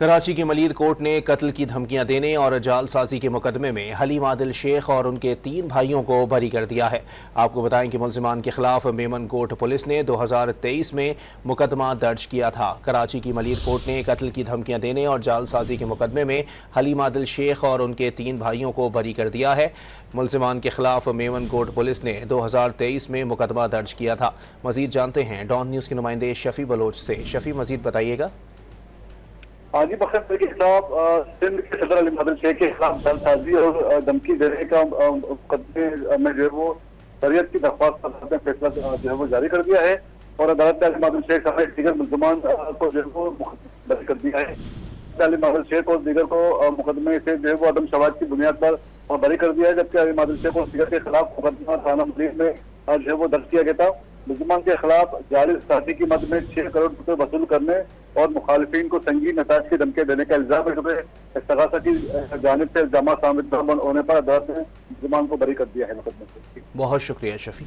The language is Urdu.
کراچی کی ملیر کورٹ نے قتل کی دھمکیاں دینے اور جعل سازی کے مقدمے میں حلیم عادل شیخ اور ان کے 3 بھائیوں کو بری کر دیا ہے۔ آپ کو بتائیں کہ ملزمان کے خلاف میمن کوٹ پولیس نے 2023 میں مقدمہ درج کیا تھا۔ کراچی کی ملیر کورٹ نے قتل کی دھمکیاں دینے اور جعل سازی کے مقدمے میں حلیم عادل شیخ اور ان کے 3 بھائیوں کو بری کر دیا ہے۔ ملزمان کے خلاف میمن کوٹ پولیس نے 2023 میں مقدمہ درج کیا تھا۔ مزید جانتے ہیں ڈان نیوز کے نمائندے شفیع بلوچ سے۔ شفیع، مزید بتائیے گا۔ ہاں جی، بخیر کے خلاف سندھ کے صدر حلیم عادل شیخ کے خلاف جعل سازی اور دھمکی دینے کا مقدمے میں جو ہے وہ شریعت کی درخواست پر فیصلہ جو ہے وہ جاری کر دیا ہے اور عدالت نے حلیم عادل شیخ سمیت دیگر ملزمان کو جو ہے وہ درج کر دیا ہے۔ حلیم عادل شیخ اور دیگر کو مقدمے سے جو ہے وہ عدم شواہد کی بنیاد پر بری کر دیا ہے، جبکہ حلیم عادل شیخ اور دیگر کے خلاف مقدمہ تھانہ ملیر میں جو ہے وہ درج کیا گیا تھا۔ ملزمان کے خلاف جعلی سازی کی مد میں 6 کروڑ روپے وصول کرنے اور مخالفین کو سنگین نتائج کی دھمکیاں دینے کا الزام ہے، جو استغاثہ کی جانب سے الزامات ثابت ہونے پر عدالت نے ملزمان کو بری کر دیا ہے مقدمے سے۔ بہت شکریہ شفیع۔